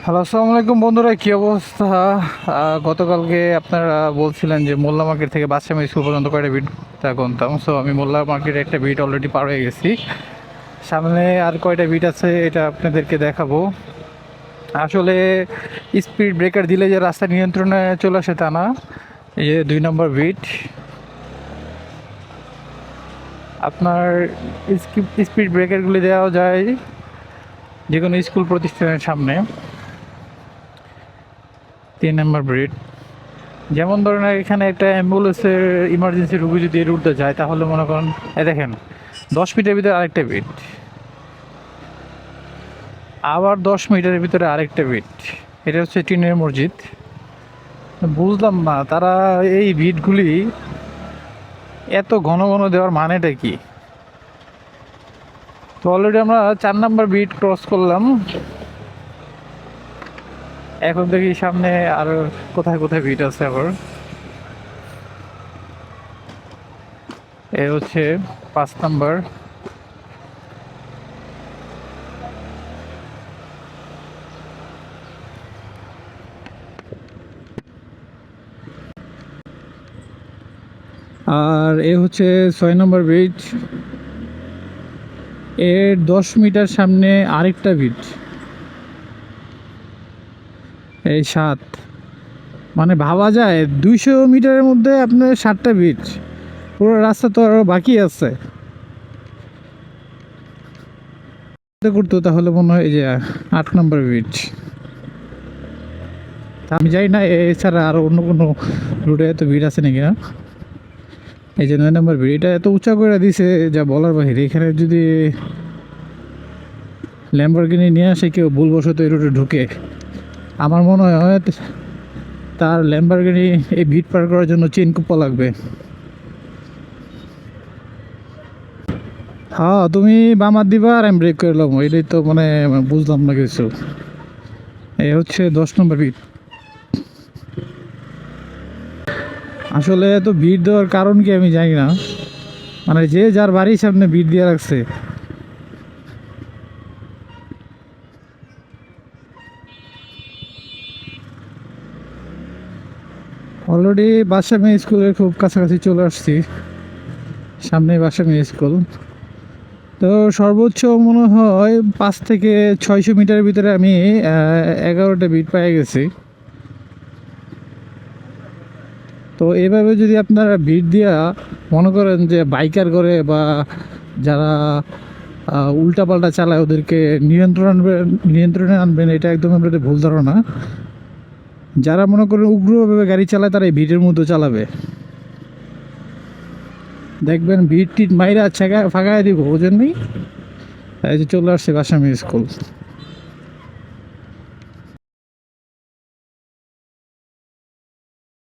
Hello, আসসালামু আলাইকুম বন্ধুরা, কী অবস্থা? গতকালকে আপনারা বলছিলেন যে মোল্লা মার্কেট থেকে বাদশামী স্কুল পর্যন্ত কয়টা বিট গুনতাম। সো আমি মোল্লা মার্কেটে একটা বিট অলরেডি পার হয়ে গেছি। সামনে আর কয়টা বিট আছে এটা আপনাদেরকে দেখাবো। আসলে স্পিড ব্রেকার দিলে যে রাস্তা নিয়ন্ত্রণে চলে আসে তা না। এই যে 2 নম্বর বিট, আপনার স্পিড ব্রেকারগুলি দেওয়া যায় যে কোনো স্কুল প্রতিষ্ঠানের সামনে। 3 নম্বর ব্রিড, যেমন ধরেন এখানে একটা অ্যাম্বুলেন্সের ইমার্জেন্সি রুগী যদি এই রুটটা যায় তাহলে মনে করেন দেখেন 10 মিটারের ভিতরে আরেকটা বিট, আবার 10 মিটারের ভিতরে আরেকটা বিট। এটা হচ্ছে টিনের মসজিদ। বুঝলাম না তারা এই বিটগুলি এত ঘন ঘন দেওয়ার মানেটা কি। তো অলরেডি আমরা 4 নম্বর বিট ক্রস করলাম। এখন দেখি সামনে আর কোথায় কোথায় বিট আছে। আবার এ হচ্ছে 5 নম্বর। আর এ হচ্ছে 6 নম্বর ব্রিজ। এর 10 মিটার সামনে আরেকটা ব্রিজ, এই 7। মানে ভাবা যায় 200 মিটারের মধ্যে আপনার 7টা ব্রিজ। পুরো রাস্তা তো আরও বাকি আছে করতো, তাহলে মনে হয় এই যে 8 নম্বর ব্রিজ। আমি জানি না এছাড়া আরও অন্য কোনো রুটে এত ভিড় আছে নাকি না। এই যে 9 নম্বর ব্রিজ, এটা এত উঁচা করে দিছে যা বলার বাহিরে। এখানে যদি ল্যাম্বরগিনি নিয়ে আসে কেউ ভুলবশত এই রুটে ঢুকে, আমার মনে হয় তার ল্যাম্বরগিনি এই ভিড় পার করার জন্য চেন কুপ্পা লাগবে। হ্যাঁ, তুমি বামার দিবা আর আমি ব্রেক করলাম, এটাই তো মানে বুঝলাম না কিছু। এই হচ্ছে 10 নম্বর বিট। আসলে এত ভিড় দেওয়ার কারণ কি আমি জানি না, মানে যে যার বাড়ির সামনে ভিড় দিয়ে রাখছে। অলরেডি বাদশামী স্কুলের খুব কাছাকাছি চলে আসছি, সামনে বাদশামী স্কুল। তো সর্বোচ্চ মনে হয় 5 থেকে 600 মিটারের ভিতরে আমি 11টা বিট পেয়ে গেছি। তো এইভাবে যদি আপনারা ভিড় দিয়া মনে করেন যে বাইকার করে বা যারা উল্টাপাল্টা চালায় ওদেরকে নিয়ন্ত্রণে আনবেন, এটা একদম আপনাদের ভুল ধারণা। যারা মনে করেন উগ্রভাবে গাড়ি চালায় তারা এই ভিড়ের মধ্যে চালাবে, দেখবেন ভিড় টিট মাইরা ফাঁকায় দিব। ওই জন্যই এই যে চলে আসছে বাসামি স্কুল।